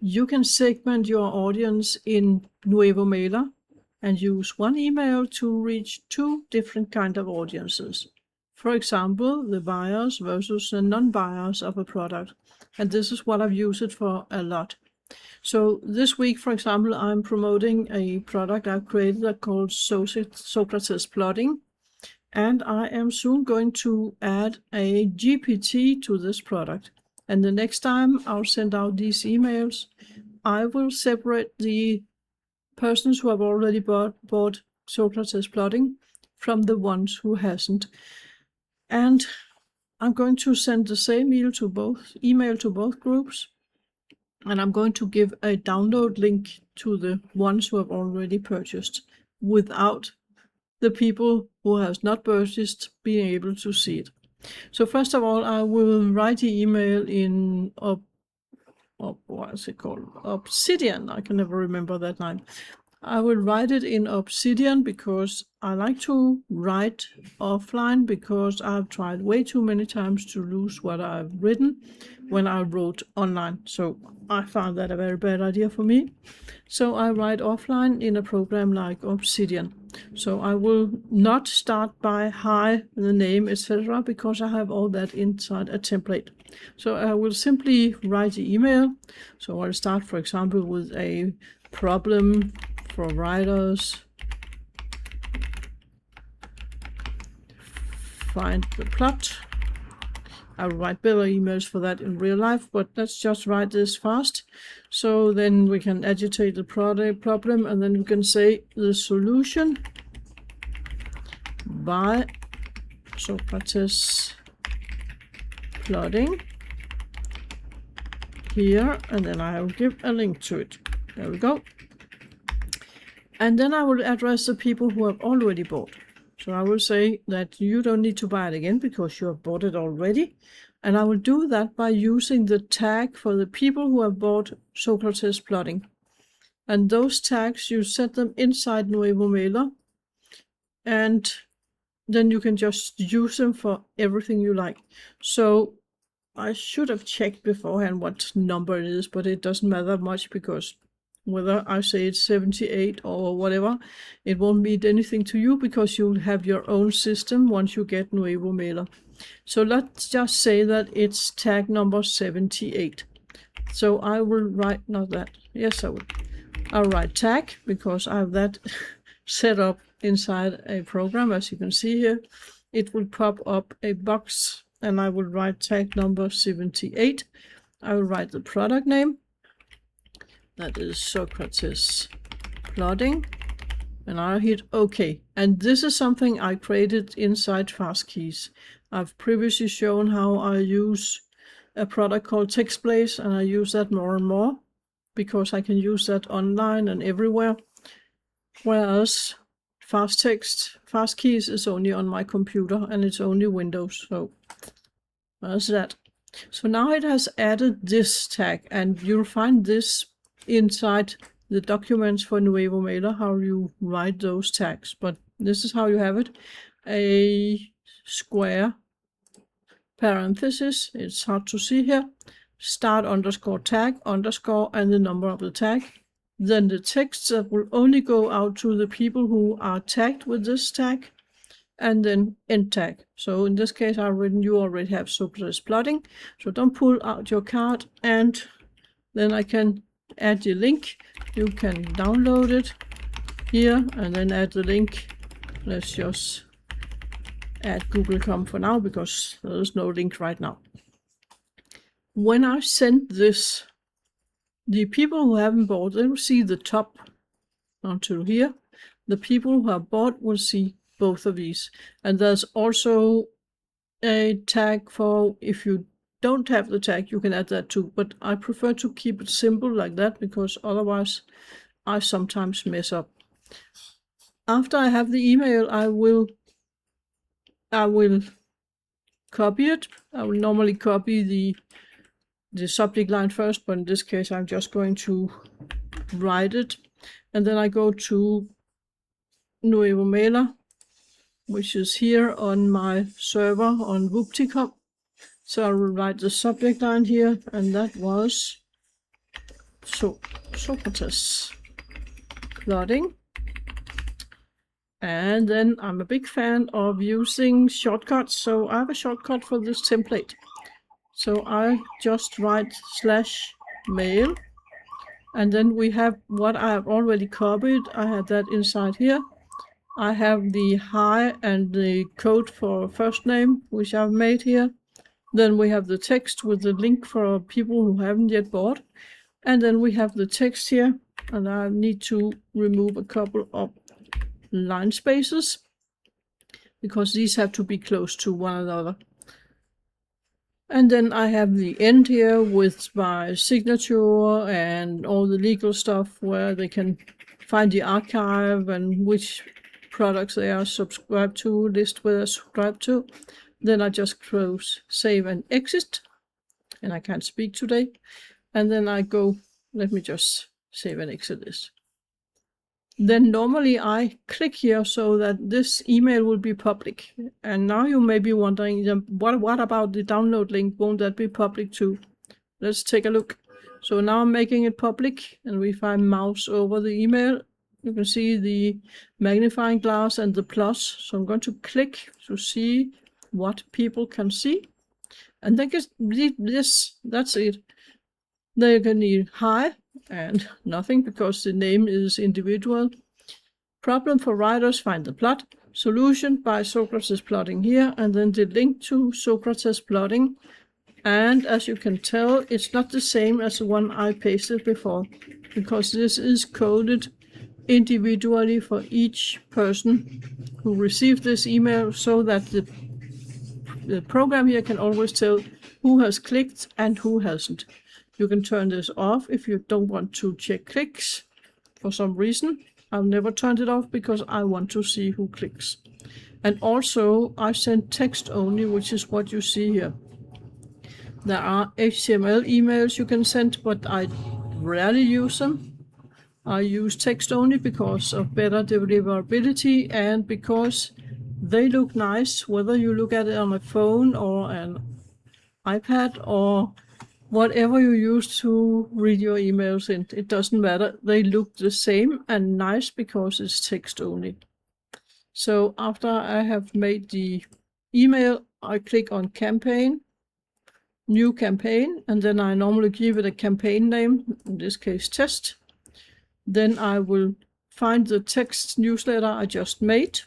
you can segment your audience in Nuevo Mailer and use one email to reach two different kind of audiences. For example, the buyers versus the non-buyers of a product. And this is what I've used it for a lot. So this week, for example, I'm promoting a product I've created called Socrates Plotting. And I am soon going to add a GPT to this product. And the next time I'll send out these emails, I will separate the persons who have already bought Socrates Plotting from the ones who hasn't. And I'm going to send the same email to both groups. And I'm going to give a download link to the ones who have already purchased without the people who has not purchased being able to see it. So first of all, I will write the email in what is it called? Obsidian. I can never remember that name. I will write it in Obsidian because I like to write offline, because I've tried way too many times to lose what I've written when I wrote online. So I found that a very bad idea for me. So I write offline in a program like Obsidian. So I will not start by hi, the name, etc., because I have all that inside a template. So I will simply write the email. So I'll start, for example, with a problem for writers. Find the plot. I'll write better emails for that in real life, but let's just write this fast. So then we can agitate the problem, and then we can say the solution by Socrates Plotting here, and then I will give a link to it. There we go. And then I will address the people who have already bought. So I will say that you don't need to buy it again because you have bought it already. And I will do that by using the tag for the people who have bought Socrates Plotting. And those tags, you set them inside Nuevo Mailer. And then you can just use them for everything you like. So I should have checked beforehand what number it is, but it doesn't matter much, because whether I say it's 78 or whatever, it won't mean anything to you because you'll have your own system once you get Nuevo Mailer. So let's just say that it's tag number 78. So I will write, not that, yes I will. I'll write tag because I have that set up inside a program. As you can see here, it will pop up a box and I will write tag number 78. I will write the product name. That is Socrates Plotting, and I'll hit OK. And this is something I created inside FastKeys. I've previously shown how I use a product called TextBlaze, and I use that more and more because I can use that online and everywhere. Whereas FastKeys is only on my computer and it's only Windows. So there's that. So now it has added this tag, and you'll find this inside the documents for Nuevo Mailer, how you write those tags. But this is how you have it. A square parenthesis, it's hard to see here, start underscore tag underscore and the number of the tag. Then the text that will only go out to the people who are tagged with this tag, and then end tag. So in this case I've written you already have Socrates Plotting, so don't pull out your card, and then I can add the link. You can download it here and then add the link. Let's just add Google.com for now because there is no link right now. When I send this, the people who haven't bought, they will see the top until here. The people who have bought will see both of these. And there's also a tag for if you don't have the tag, you can add that too, but I prefer to keep it simple like that because otherwise I sometimes mess up. After I have the email, I will copy it. I will normally copy the subject line first, but in this case I'm just going to write it, and then I go to Nuevo Mailer, which is here on my server on So I will write the subject line here, and that was Socrates plotting. And then I'm a big fan of using shortcuts, so I have a shortcut for this template. So I just write /mail, and then we have what I have already copied. I have that inside here. I have the hi and the code for first name, which I've made here. Then we have the text with the link for people who haven't yet bought. And then we have the text here, and I need to remove a couple of line spaces because these have to be close to one another. And then I have the end here with my signature and all the legal stuff where they can find the archive and which products they are subscribed to, list where they're subscribed to. Then I just close, save and exit, and I can't speak today. And then I go, let me just save and exit this. Then normally I click here so that this email will be public. And now you may be wondering, what about the download link? Won't that be public too? Let's take a look. So now I'm making it public, and if I mouse over the email, you can see the magnifying glass and the plus. So I'm going to click to see what people can see. And then this, that's it. Then you can need hi and nothing because the name is individual. Problem for writers, find the plot. Solution by Socrates plotting here, and then the link to Socrates plotting. And as you can tell, it's not the same as the one I pasted before, because this is coded individually for each person who received this email, so that the program here can always tell who has clicked and who hasn't. You can turn this off if you don't want to check clicks for some reason. I've never turned it off because I want to see who clicks. And also I send text only, which is what you see here. There are HTML emails you can send, but I rarely use them. I use text only because of better deliverability and because they look nice, whether you look at it on a phone or an iPad or whatever you use to read your emails in. It doesn't matter. They look the same and nice because it's text only. So after I have made the email, I click on campaign, new campaign, and then I normally give it a campaign name, in this case test. Then I will find the text newsletter I just made,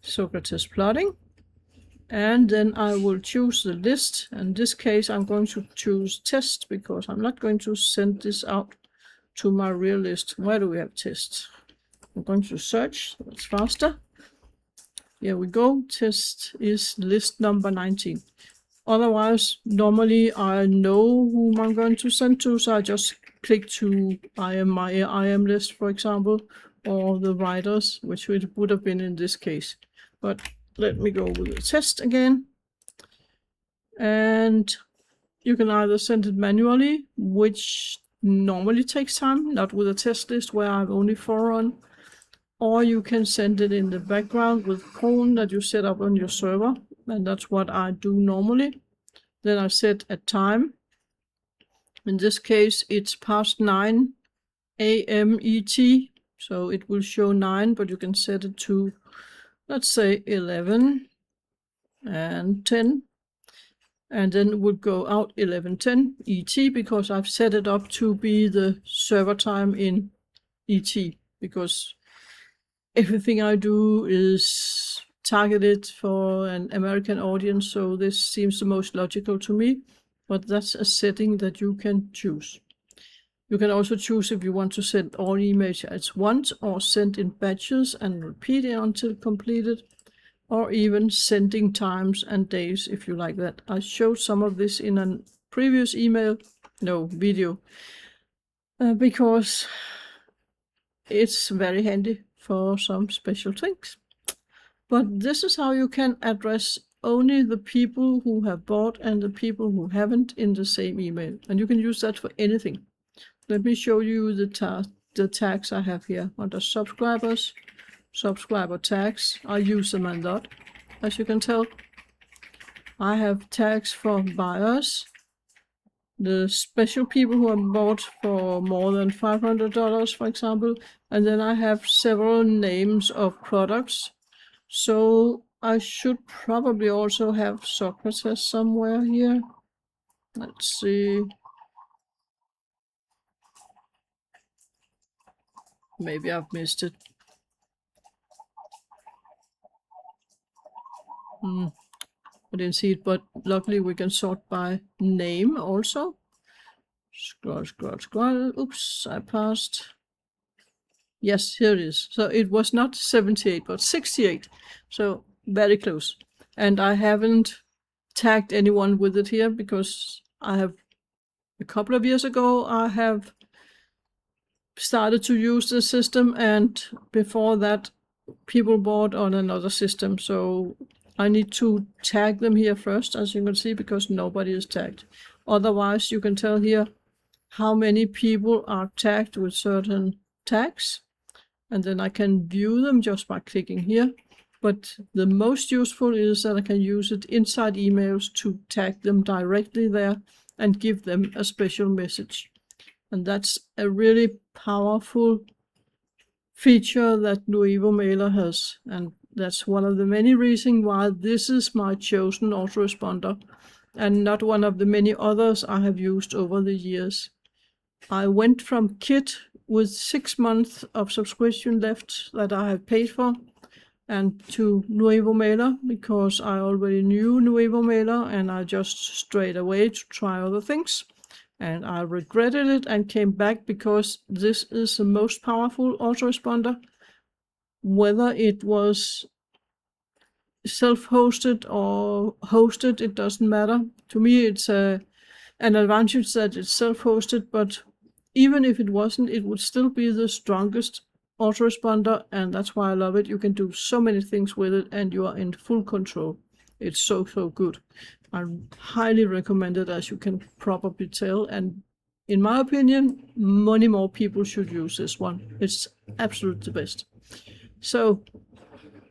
Socrates plotting, and then I will choose the list. In this case, I'm going to choose test because I'm not going to send this out to my real list. Where do we have test? I'm going to search, that's faster. Here we go, test is list number 19. Otherwise, normally I know whom I'm going to send to, so I just click to my IM list, for example, or the writers, which it would have been in this case. But let me go with the test again. And you can either send it manually, which normally takes time, not with a test list where I have only 4 on, or you can send it in the background with cron that you set up on your server, and that's what I do normally. Then I set a time. In this case, it's past 9 a.m. ET, so it will show 9, but you can set it to, let's say, 11 and 10. And then it would go out 11:10 ET because I've set it up to be the server time in ET, because everything I do is targeted for an American audience, so this seems the most logical to me, but that's a setting that you can choose. You can also choose if you want to send all emails at once or send in batches and repeat it until completed, or even sending times and days if you like that. I showed some of this in a previous video, because it's very handy for some special things. But this is how you can address only the people who have bought and the people who haven't in the same email. And you can use that for anything. Let me show you the tags I have here under subscribers, subscriber tags. I use them a lot, as you can tell. I have tags for buyers, the special people who have bought for more than $500, for example, and then I have several names of products. So I should probably also have Socrates somewhere here. Let's see. Maybe I've missed it. I didn't see it, but luckily we can sort by name also. Scroll, scroll, scroll. Oops, I passed. Yes, here it is. So it was not 78, but 68. So very close. And I haven't tagged anyone with it here because I have, a couple of years ago, I have started to use the system, and before that, people bought on another system. So I need to tag them here first, as you can see, because nobody is tagged. Otherwise, you can tell here how many people are tagged with certain tags, and then I can view them just by clicking here. But the most useful is that I can use it inside emails to tag them directly there and give them a special message. And that's a really powerful feature that Nuevo Mailer has. And that's one of the many reasons why this is my chosen autoresponder and not one of the many others I have used over the years. I went from Kit with 6 months of subscription left that I have paid for, and to Nuevo Mailer because I already knew Nuevo Mailer and I just strayed away to try other things. And I regretted it and came back because this is the most powerful autoresponder. Whether it was self-hosted or hosted, it doesn't matter. To me, it's an advantage that it's self-hosted, but even if it wasn't, it would still be the strongest autoresponder, and that's why I love it. You can do so many things with it, and you are in full control. It's so good. I highly recommend it, as you can probably tell, and in my opinion, many more people should use this one. It's absolutely the best. So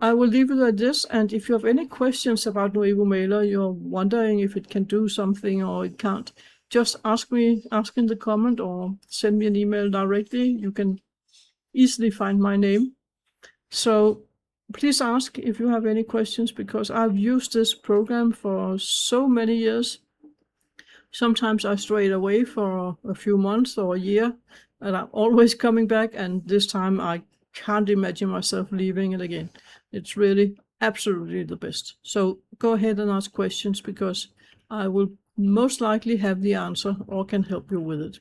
I will leave it at this, and if you have any questions about Nuevo Mailer, you're wondering if it can do something or it can't, just ask in the comment or send me an email directly. You can easily find my name. So please ask if you have any questions, because I've used this program for so many years. Sometimes I strayed away for a few months or a year, and I'm always coming back, and this time I can't imagine myself leaving it again. It's really absolutely the best. So go ahead and ask questions, because I will most likely have the answer or can help you with it.